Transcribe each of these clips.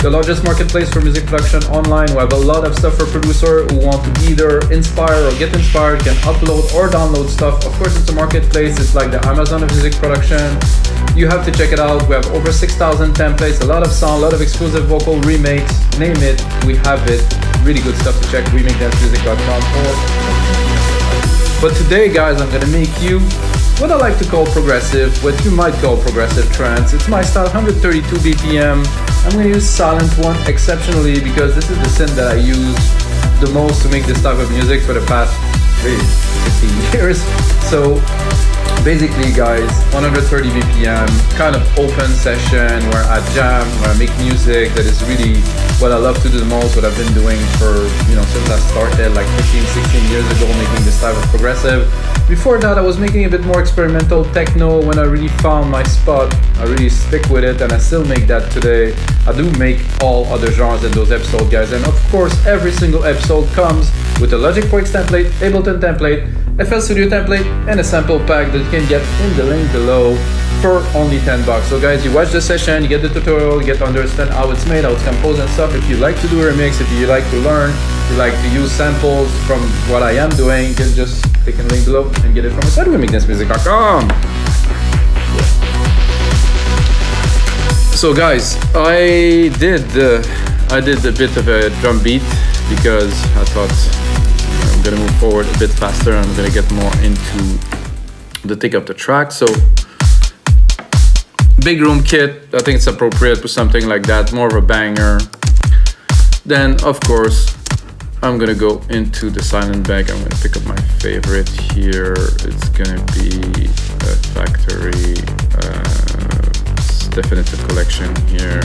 the largest marketplace for music production online. We have a lot of stuff for producers who want to either inspire or get inspired, can upload or download stuff. Of course, it's a marketplace. It's like the Amazon of music production. You have to check it out. We have over 6,000 templates, a lot of sound, a lot of exclusive vocal remakes, name it, we have it. Really good stuff to check, remakedancemusic.com. But today, guys, I'm gonna make you what I like to call progressive, what you might call progressive trance. It's my style, 132 BPM. I'm gonna use silent one exceptionally because this is the synth that I use the most to make this type of music for the past 15 years. So basically, guys, 130 BPM, kind of open session where I jam, where I make music. That is really what I love to do the most, what I've been doing for, since I started like 15, 16 years ago, making this type of progressive. Before that, I was making a bit more experimental techno. When I really found my spot, I really stick with it, and I still make that today. I do make all other genres in those episodes, guys. And of course, every single episode comes with a Logic Pro X template, Ableton template, FL Studio template, and a sample pack that you can get in the link below for only $10. So guys, you watch the session, you get the tutorial, you get to understand how it's made, how it's composed and stuff. If you like to do a remix, if you like to learn, if you like to use samples from what I am doing, you can just click on the link below and get it from the site of remakedancemusic.com. So guys, I did a bit of a drum beat because I thought I'm gonna move forward a bit faster and I'm gonna get more into the thick of the track. So big room kit, I think it's appropriate for something like that, more of a banger. Then of course I'm gonna go into the silent bag. I'm gonna pick up my favorite here. It's gonna be a Factory Definitive Collection here.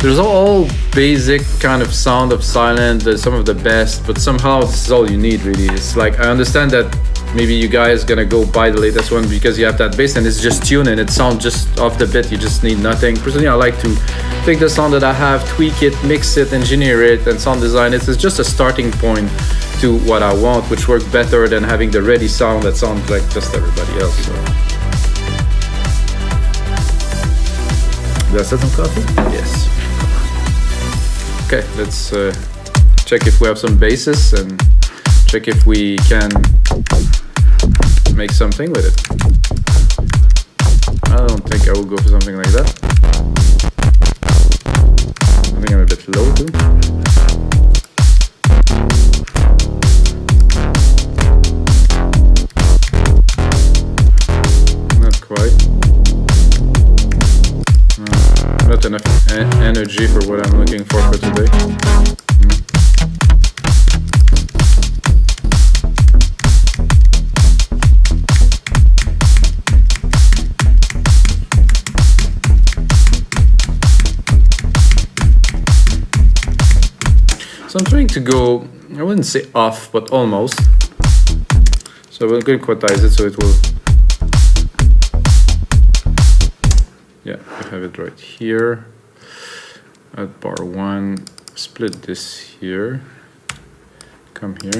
There's all basic kind of sound of silent. There's some of the best, but somehow this is all you need really. It's like, I understand that maybe you guys gonna go buy the latest one because you have that bass and it's just tuned and it sounds just off the bit. You just need nothing. Personally, I like to take the sound that I have, tweak it, mix it, engineer it, and sound design it. It's just a starting point to what I want, which works better than having the ready sound that sounds like just everybody else. So. Did I set some coffee? Yes. Okay, let's check if we have some basses and check if we can make something with it. I don't think I will go for something like that. I think I'm a bit low too. Not quite. Not enough energy for what I'm looking for today. So I'm trying to go, I wouldn't say off, but almost. So we're going to quantize it so it will, yeah, I have it right here at bar 1. Split this here, come here.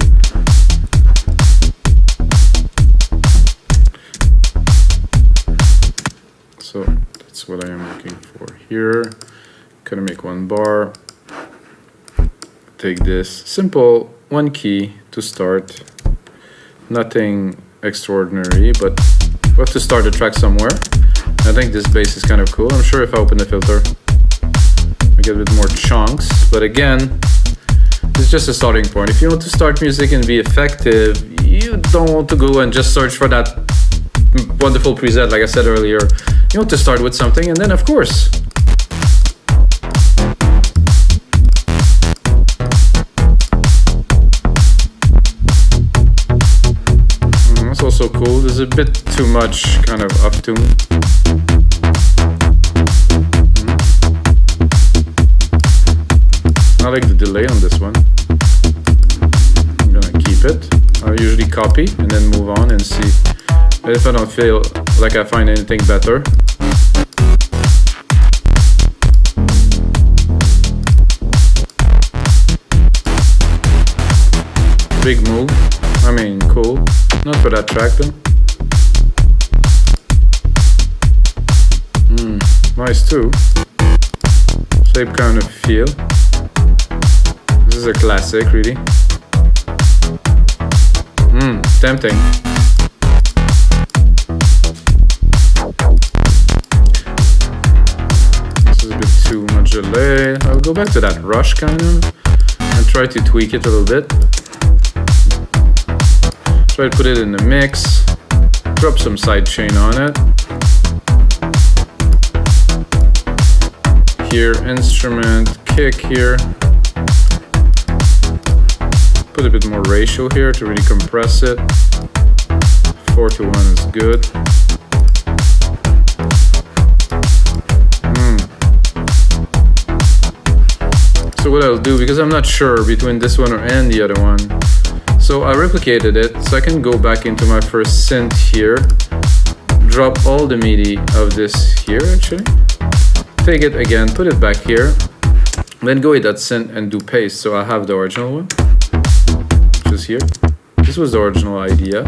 So that's what I am looking for here. Gonna make one bar. Take this simple one key to start, nothing extraordinary, but we have to start the track somewhere. I think this bass is kind of cool. I'm sure if I open the filter I get a bit more chunks, but again, it's just a starting point. If you want to start music and be effective, you don't want to go and just search for that wonderful preset like I said earlier. You want to start with something, and then of course also cool. There's a bit too much kind of up tune. I like the delay on this one. I'm gonna keep it. I usually copy and then move on and see if I don't feel like I find anything better. Big move. I mean, cool. Not for that track though. Nice too. Same kind of feel. This is a classic, really. Tempting. This is a bit too much delay. I'll go back to that rush kind of and try to tweak it a little bit. Try to put it in the mix. Drop some sidechain on it. Here, instrument, kick here. Put a bit more ratio here to really compress it. 4:1 is good. So what I'll do, because I'm not sure between this one and the other one, so I replicated it so I can go back into my first synth here, drop all the MIDI of this here actually, take it again, put it back here, then go with that synth and do paste. So I have the original one, which is here. This was the original idea,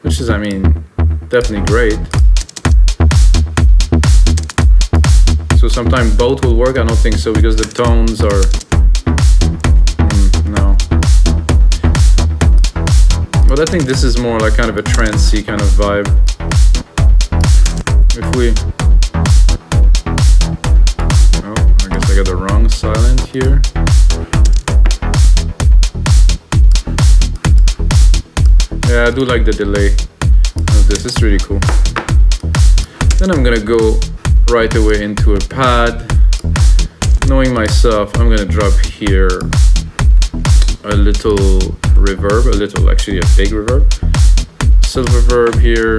which is, I mean, definitely great. So sometimes both will work. I don't think so because the tones are no. But I think this is more like kind of a trancey kind of vibe. If we, oh, I guess I got the wrong silent here. Yeah, I do like the delay of this. It's really cool. Then I'm gonna go right away into a pad. Knowing myself, I'm gonna drop here a little reverb, actually a big reverb. Silver reverb here.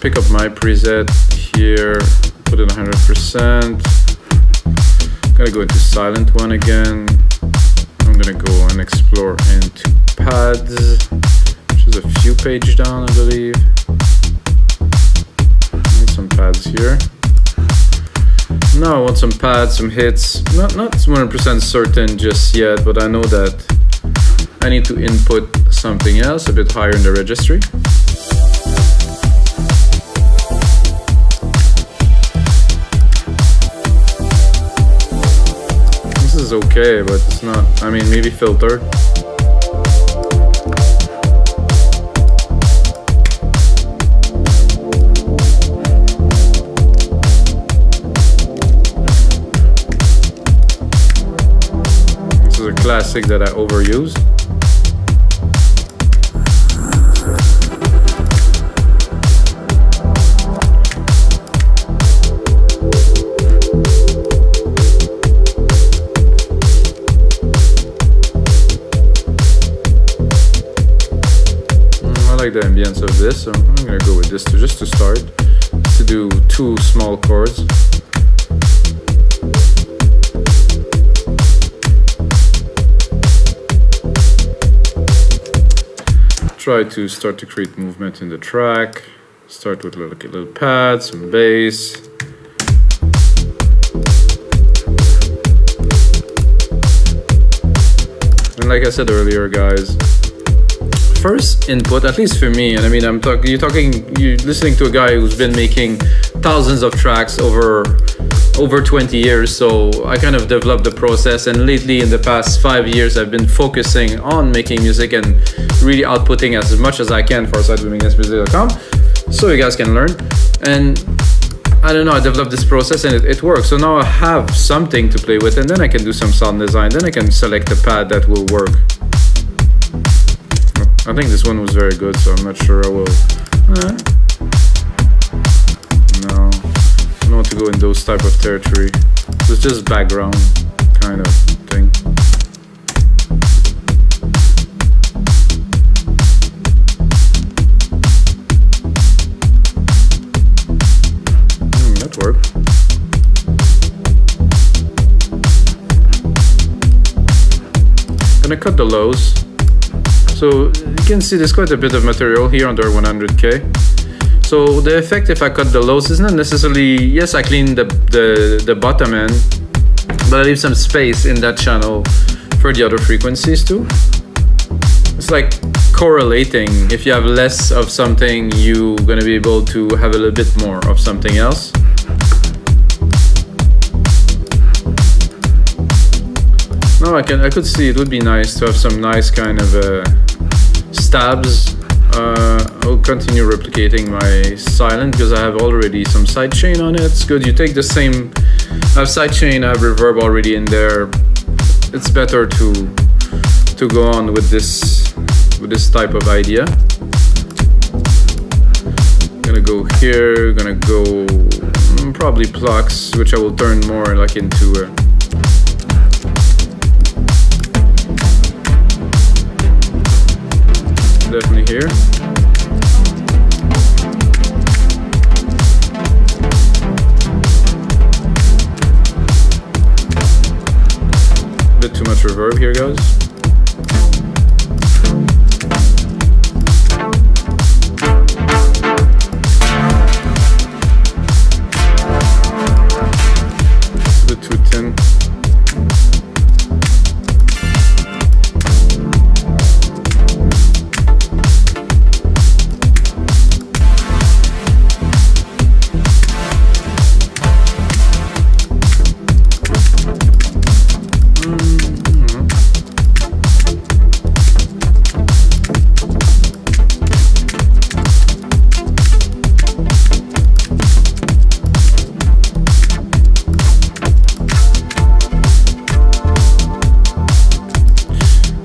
Pick up my preset here, put it 100%. Gonna go into silent one again. I'm gonna go and explore into pads, which is a few pages down, I believe. Some pads here. Now I want some pads, some hits. Not 100% certain just yet, but I know that I need to input something else a bit higher in the registry. This is okay, but it's not, I mean, maybe filtered. Classic that I overuse. I like the ambience of this, so I'm gonna go with this just to start, to do 2 small chords. Try to start to create movement in the track. Start with little pads, some bass. And like I said earlier, guys, first input, at least for me, and I mean, you're listening to a guy who's been making thousands of tracks over 20 years, so I kind of developed the process, and lately in the past 5 years I've been focusing on making music and really outputting as much as I can for sitewithmiguelsmusic.com so you guys can learn. And I don't know, I developed this process and it works. So now I have something to play with, and then I can do some sound design, then I can select a pad that will work. I think this one was very good, so I'm not sure I will. No, I don't want to go in those type of territory. It's just background kind of thing. That worked. Gonna cut the lows. So you can see there's quite a bit of material here under 100K. So the effect, if I cut the lows, is not necessarily, yes, I clean the bottom end, but I leave some space in that channel for the other frequencies too. It's like correlating. If you have less of something, you're gonna be able to have a little bit more of something else. No, I could see it would be nice to have some nice kind of stabs. I'll continue replicating my silent because I have already some sidechain on it. It's good. You take the same. I have sidechain, I have reverb already in there. It's better to go on with this type of idea. Gonna go here. Gonna go probably plucks, which I will turn more like into. Definitely here. Bit too much reverb here, guys. It's a bit too thin.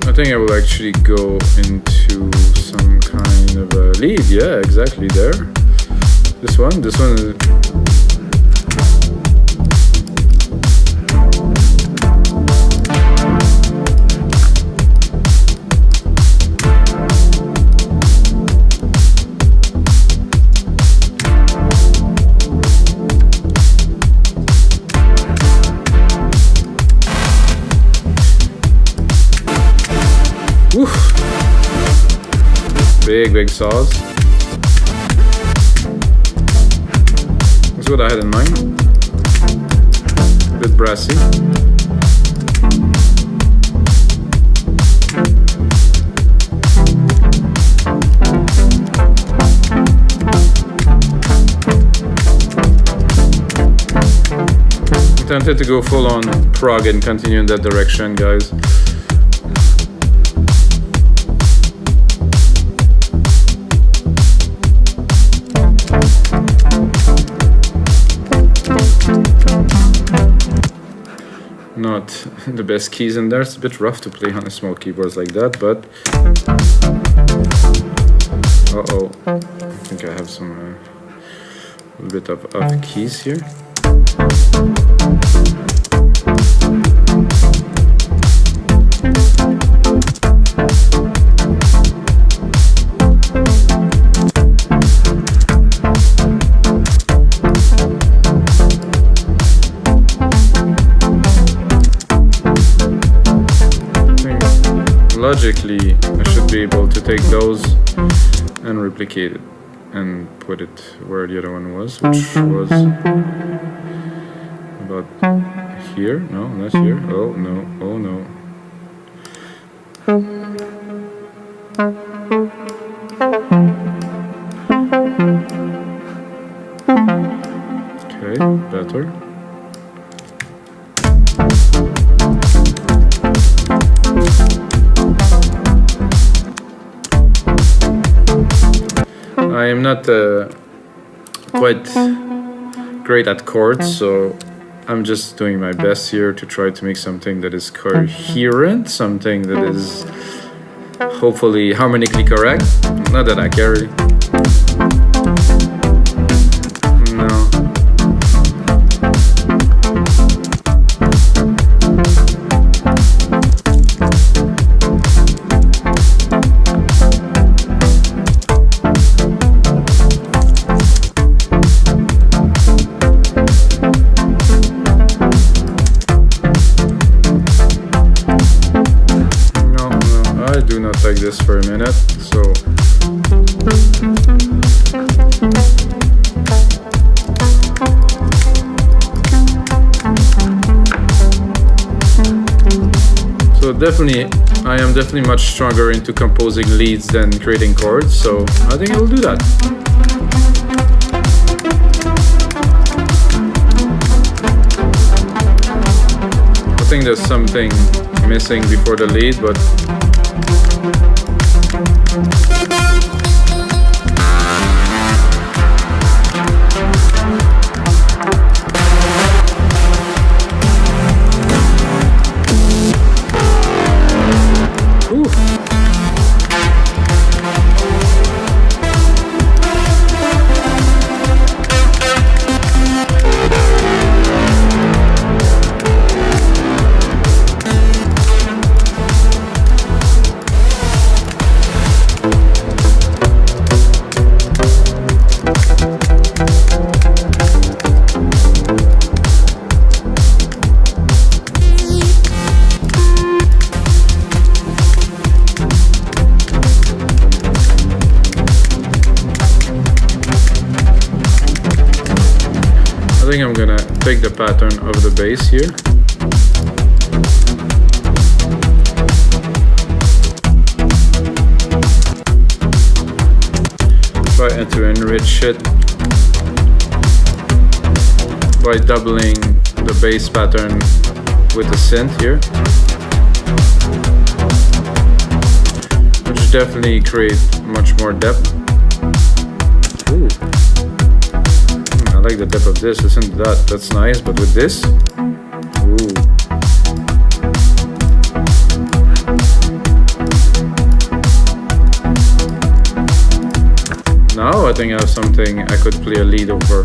I think I will actually go into some kind of a lead. Yeah, exactly there. This one is... Big saws. That's what I had in mind. A bit brassy. I'm tempted to go full on prog and continue in that direction, guys. Not the best keys in there. It's a bit rough to play on a small keyboards like that, but I think I have some a little bit of keys here. Logically, I should be able to take those and replicate it and put it where the other one was, which was about here. No, not here. Oh no, oh no. Okay, better. I am not quite great at chords, so I'm just doing my best here to try to make something that is coherent, something that is hopefully harmonically correct. Not that I care really. Like this for a minute, so definitely I am definitely much stronger into composing leads than creating chords, so I think I will do that. I think there's something missing before the lead, but I think I'm gonna take the pattern of the bass here. Try and to enrich it by doubling the bass pattern with the synth here, which definitely create much more depth. Ooh. I like the depth of this, isn't that? That's nice, but with this, ooh. Now I think I have something I could play a lead over.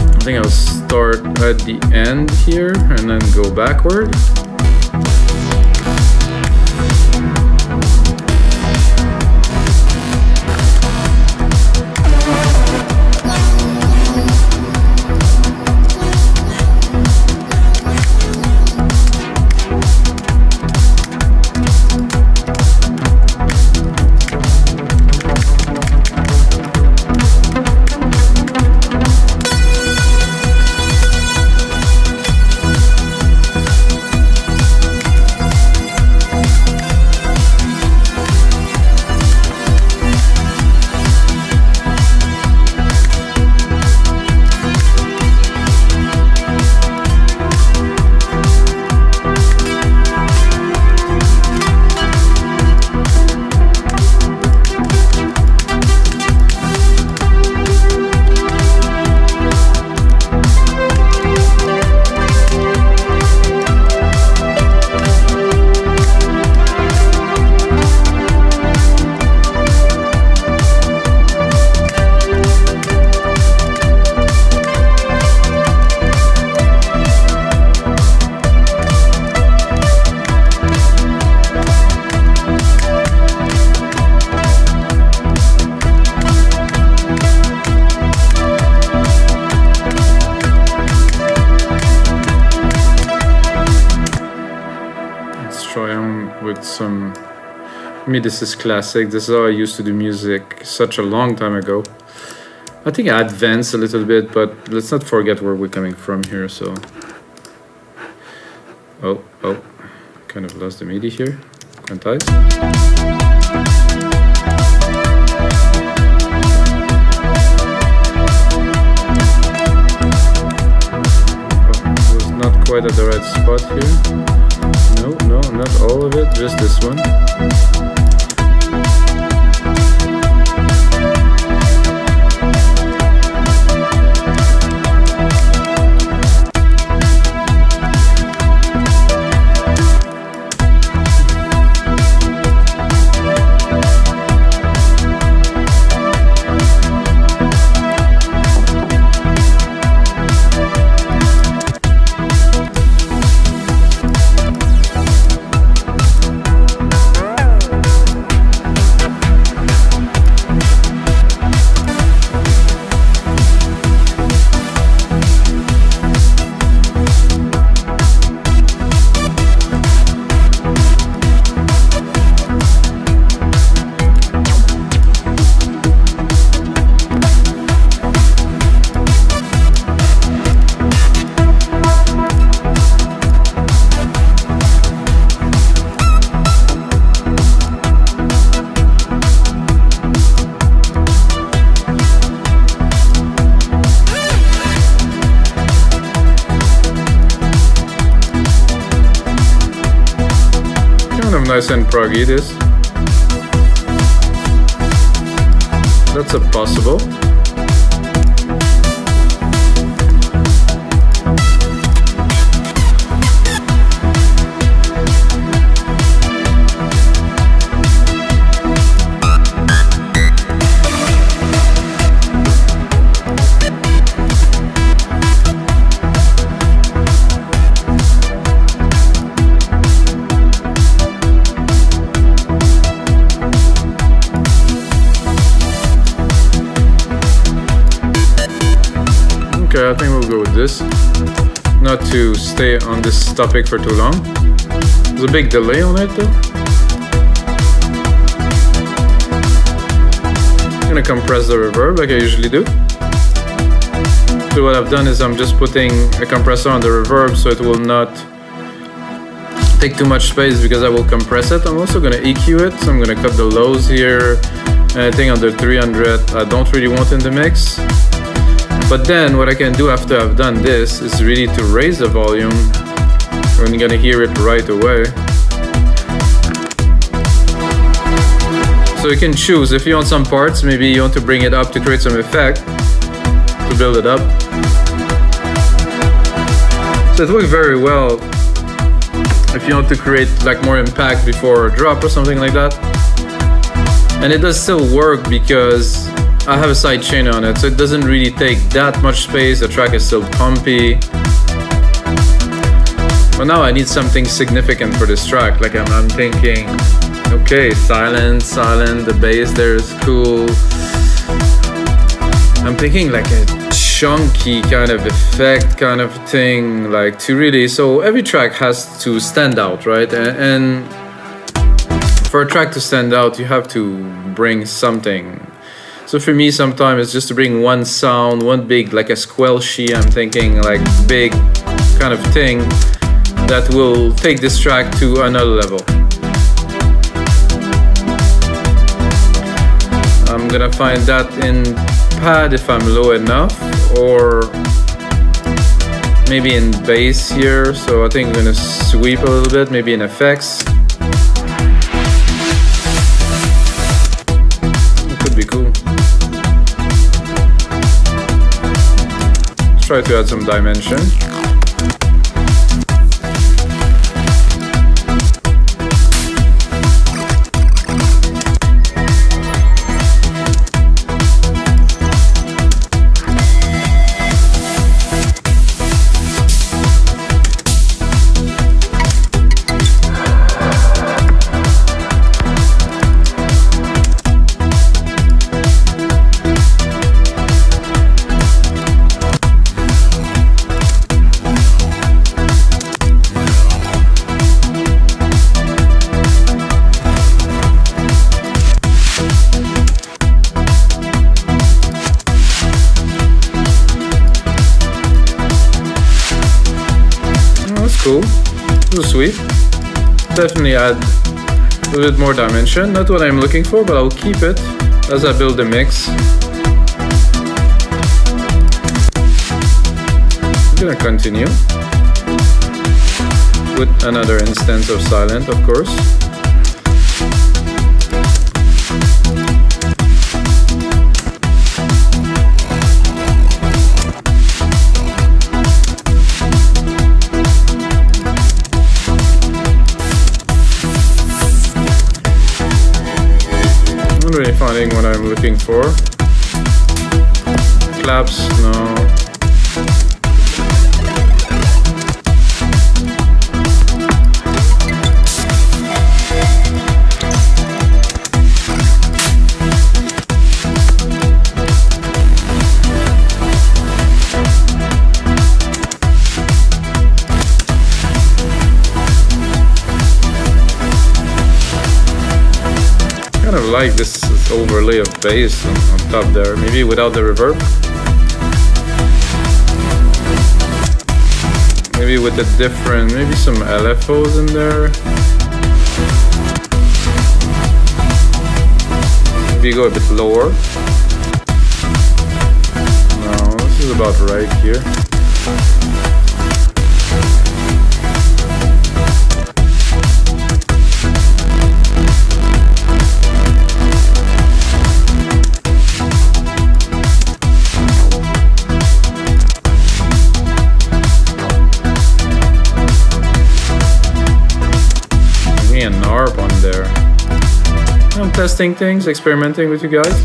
I think I'll start at the end here and then go backward. With some, I mean, this is classic. This is how I used to do music such a long time ago. I think I advanced a little bit, but let's not forget where we're coming from here. So, oh, kind of lost the MIDI here. Quantize. Was not quite at the right spot here. No, not all of it, just this one. kind of nice and proggy, this. That's a possible. Okay, I think we'll go with this. Not to stay on this topic for too long. There's a big delay on it though. I'm gonna compress the reverb like I usually do. So what I've done is I'm just putting a compressor on the reverb so it will not take too much space because I will compress it. I'm also gonna EQ it, so I'm gonna cut the lows here. Anything under 300 I don't really want in the mix. But then what I can do after I've done this is really to raise the volume. We're gonna hear it right away. So you can choose if you want some parts, maybe you want to bring it up to create some effect, to build it up. So it works very well if you want to create like more impact before a drop or something like that. And it does still work because I have a side chain on it, so it doesn't really take that much space. The track is still pumpy. But now I need something significant for this track. Like I'm thinking, okay, silent, the bass there is cool. I'm thinking like a chunky kind of effect kind of thing, like to really, so every track has to stand out, right? And for a track to stand out, you have to bring something. So for me, sometimes it's just to bring one sound, one big, like a squelchy, I'm thinking like big kind of thing that will take this track to another level. I'm gonna find that in pad if I'm low enough, or maybe in bass here. So I think I'm gonna sweep a little bit, maybe in effects. It could be cool. Try to add some dimension. Cool, this is sweet. Definitely add a little bit more dimension. Not what I'm looking for, but I'll keep it as I build the mix. I'm gonna continue with another instance of silent, of course. Really finding what I'm looking for. Claps, no. I like this overlay of bass on top there, maybe without the reverb. Maybe with a different, maybe some LFOs in there. Maybe go a bit lower. No, this is about right here. there. I'm testing things, experimenting with you guys.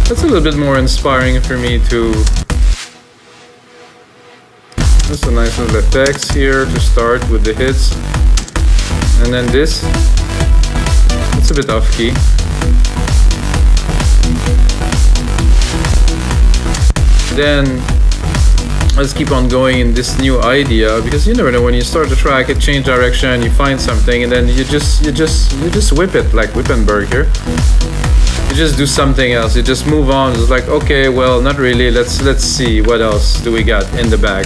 That's a little bit more inspiring for me to... Just a nice little effects here to start with the hits. And then this, it's a bit off key. Then let's keep on going in this new idea, because you never know, when you start the track, it change direction, you find something, and then you just whip it like Wippenberg here. You just do something else. You just move on. It's like, okay, well, not really. Let's see what else do we got in the bag.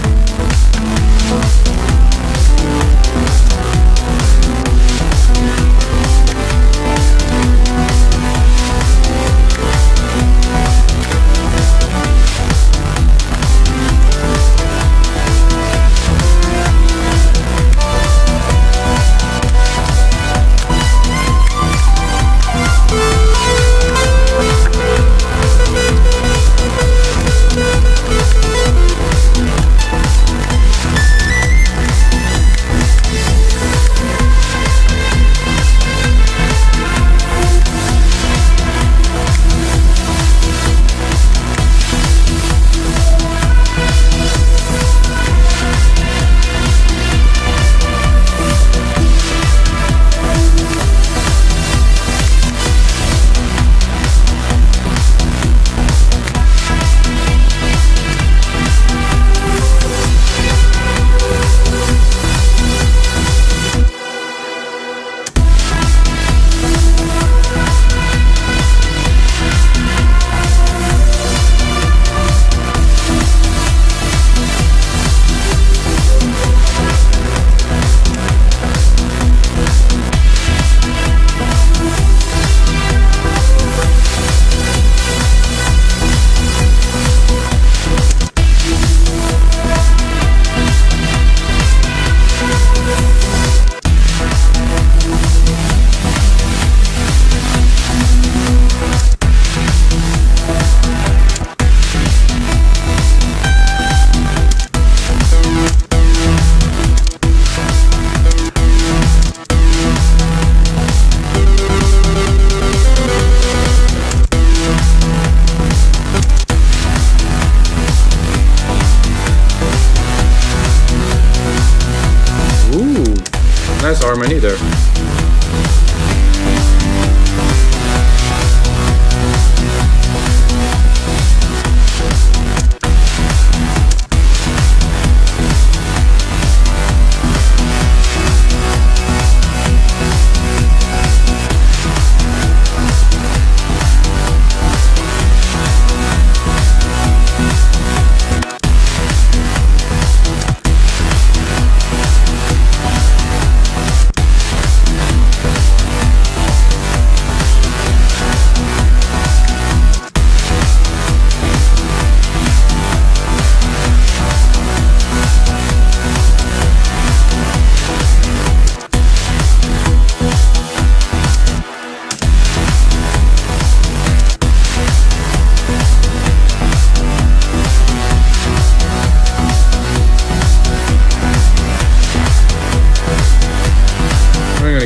Nice harmony there.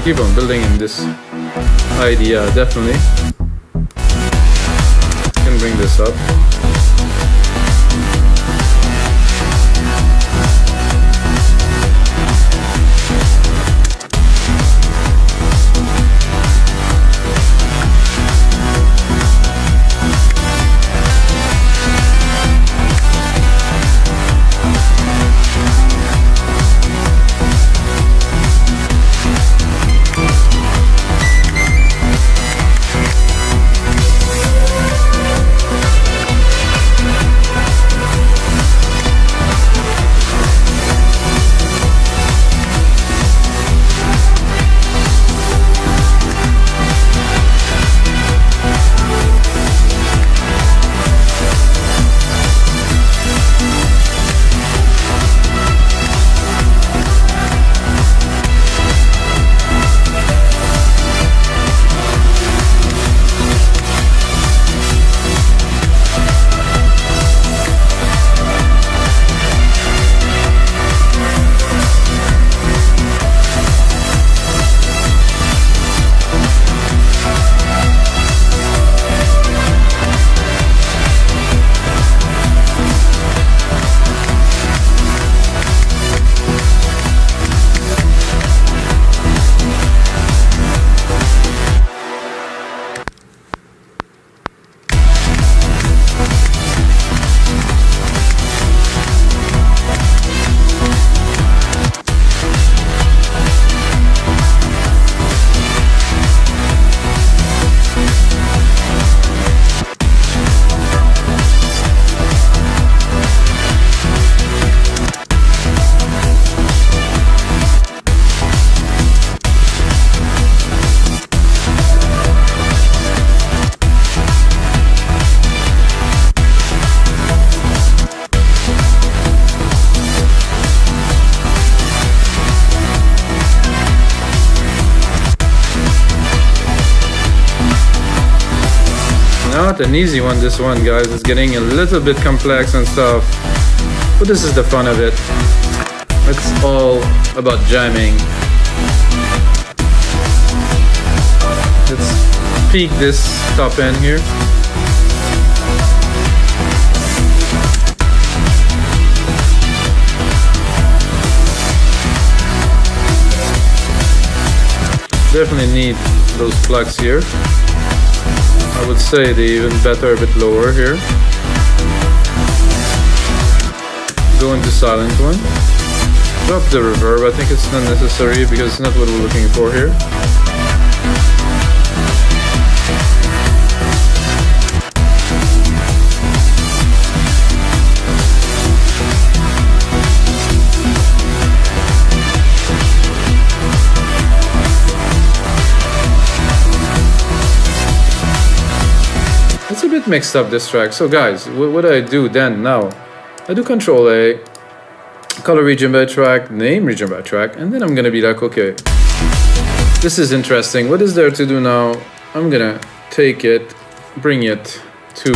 Keep on building in this idea, definitely. Can bring this up. Not an easy one, this one, guys. It's getting a little bit complex and stuff. But this is the fun of it. It's all about jamming. Let's peak this top end here. Definitely need those plucks here. I would say they even better a bit lower here. Go into silent one. Drop the reverb. I think it's not necessary because it's not what we're looking for here. It's a bit mixed up, this track. So guys, what do I do then now? I do Control A, color region by track, name region by track, and then I'm gonna be like, okay, this is interesting. What is there to do now? I'm gonna take it, bring it to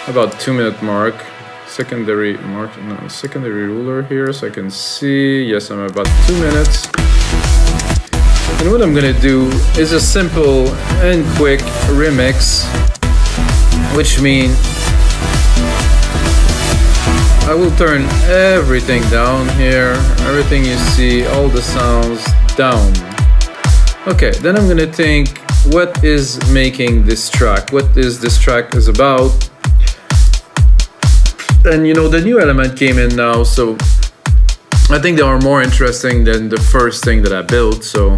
about 2-minute mark. Secondary ruler here so I can see. Yes, I'm about 2 minutes. And what I'm gonna do is a simple and quick remix, which means I will turn everything down here, everything you see, all the sounds down. Okay, then I'm gonna think, what is making this track? What is this track is about? And you know, the new element came in now, so I think they are more interesting than the first thing that I built. So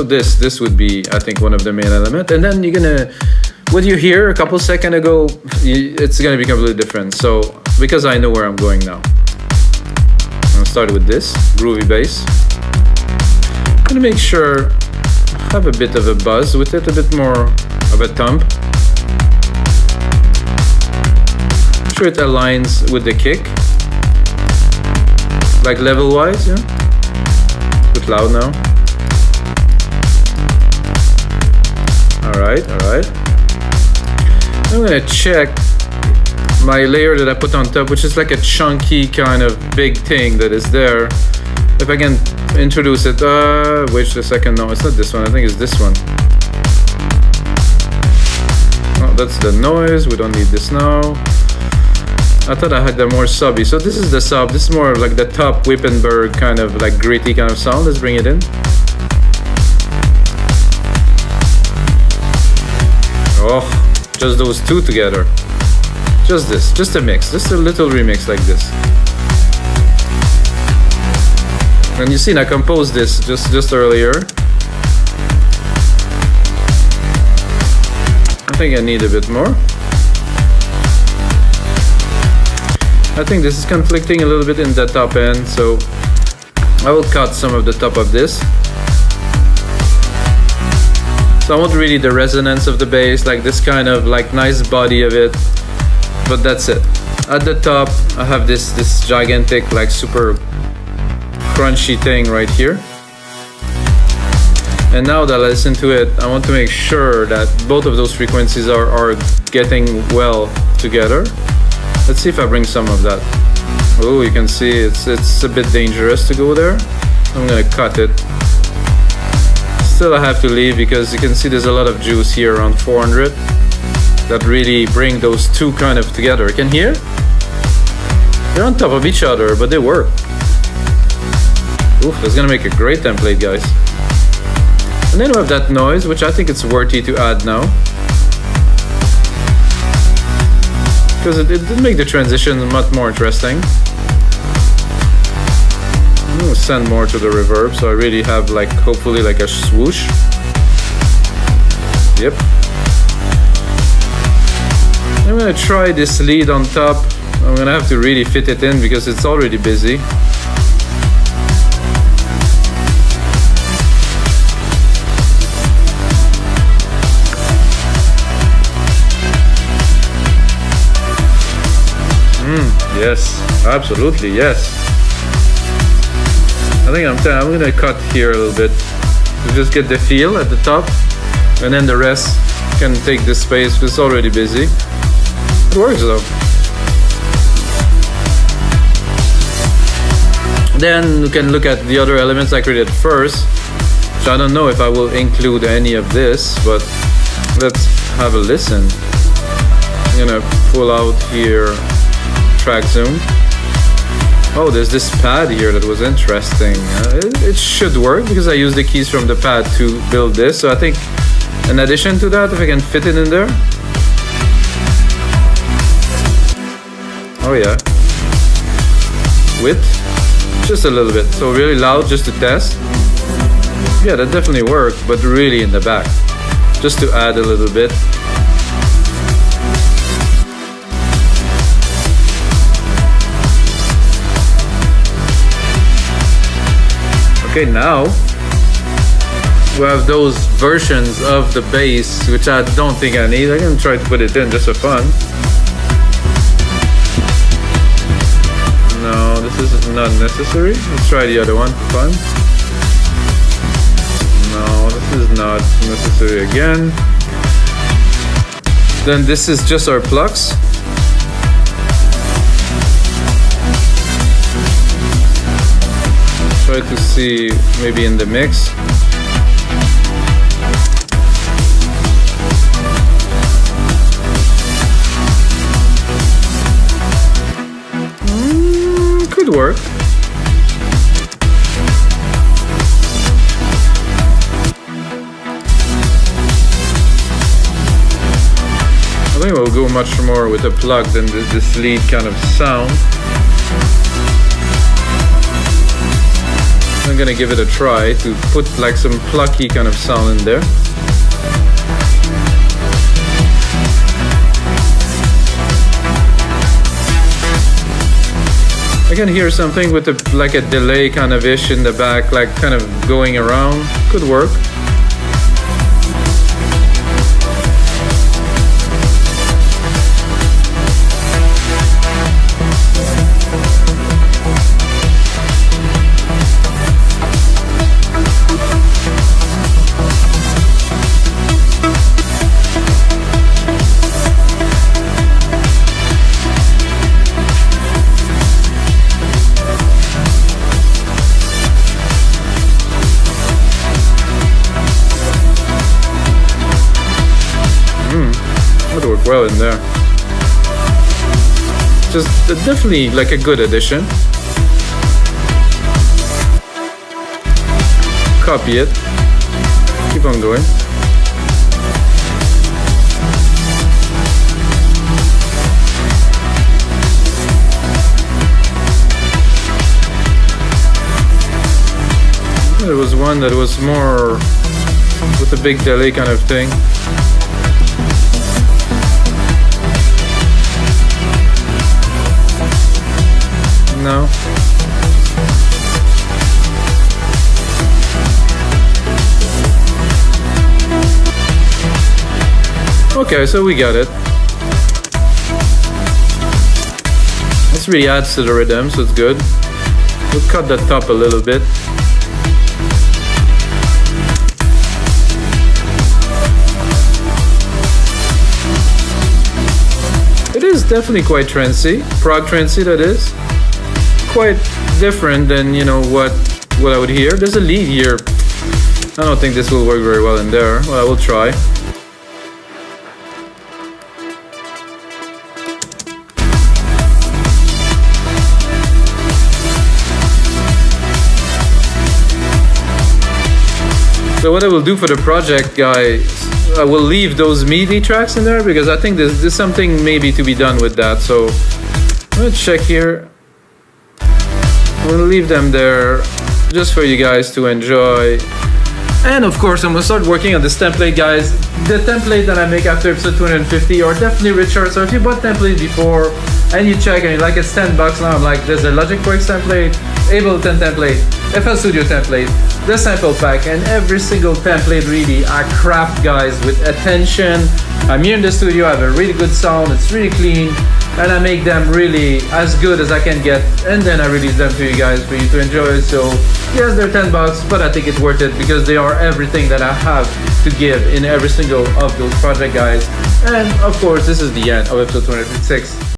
this would be, I think, one of the main elements. And then you're gonna, what you hear a couple seconds ago, it's gonna be completely different. So because I know where I'm going now, I'm gonna start with this groovy bass. I'm gonna make sure I have a bit of a buzz with it, a bit more of a thump. I'm sure it aligns with the kick, like level wise, yeah. Bit loud now. All right. I'm gonna check my layer that I put on top, which is like a chunky kind of big thing that is there. If I can introduce it, wait a second, no, it's not this one, I think it's this one. Oh, that's the noise, we don't need this now. I thought I had the more subby, so this is the sub, this is more like the top Wippenberg kind of like gritty kind of sound. Let's bring it in. Oh, just those two together. Just this, just a mix, just a little remix like this. And you see, I composed this just earlier. I think I need a bit more. I think this is conflicting a little bit in the top end, so I will cut some of the top of this. So I want really the resonance of the bass, like this kind of like nice body of it, but that's it. At the top, I have this gigantic, like super crunchy thing right here. And now that I listen to it, I want to make sure that both of those frequencies are getting well together. Let's see if I bring some of that. Oh, you can see it's a bit dangerous to go there. I'm gonna cut it. Still I have to leave because you can see there's a lot of juice here around 400 that really bring those two kind of together. You can hear? They're on top of each other, but they work. Oof, that's gonna make a great template, guys. And then we have that noise, which I think it's worthy to add now. Because it did make the transition much more interesting. I'm gonna send more to the reverb, so I really have like, hopefully like a swoosh. Yep. I'm gonna try this lead on top. I'm gonna have to really fit it in because it's already busy. Yes, absolutely, yes. I think I'm gonna cut here a little bit to just get the feel at the top, and then the rest can take this space because it's already busy. It works though. Then we can look at the other elements I created first. So I don't know if I will include any of this, but let's have a listen. I'm gonna pull out here track zoom. Oh, there's this pad here that was interesting. It should work because I used the keys from the pad to build this. So I think in addition to that, if I can fit it in there. Oh yeah. Width, just a little bit. So really loud just to test. Yeah, that definitely worked, but really in the back. Just to add a little bit. Okay, now we have those versions of the bass, which I don't think I need. I'm gonna try to put it in just for fun. No, this is not necessary. Let's try the other one for fun. No, this is not necessary again. Then this is just our plucks. Try to see maybe in the mix. Could work. I think we'll go much more with a plug than this lead kind of sound. I'm gonna give it a try to put like some plucky kind of sound in there. I can hear something with like a delay kind of ish in the back, like kind of going around. Could work. Would work well in there. Just definitely like a good addition. Copy it. Keep on going. There was one that was more with a big delay kind of thing. No. Okay, so we got it. This really adds to the rhythm, so it's good. We'll cut that top a little bit. It is definitely quite trancey, prog trancey that is. Quite different than, you know, what I would hear. There's a lead here. I don't think this will work very well in there. Well, I will try. So what I will do for the project, guys, I will leave those MIDI tracks in there because I think there's something maybe to be done with that. So I'm gonna check here. I'm gonna leave them there just for you guys to enjoy. And of course, I'm gonna start working on this template, guys. The template that I make after episode 250 are definitely richer. So if you bought templates before and you check and you're like, it's $10 now, I'm like, there's a Logic Works template, Ableton template, FL Studio template, the sample pack, and every single template really I craft, guys, with attention. I'm here in the studio, I have a really good sound, it's really clean. and I make them really as good as I can get, and then I release them to you guys for you to enjoy. So yes, they're $10, but I think it's worth it because they are everything that I have to give in every single of those project, guys. And of course, this is the end of episode 256.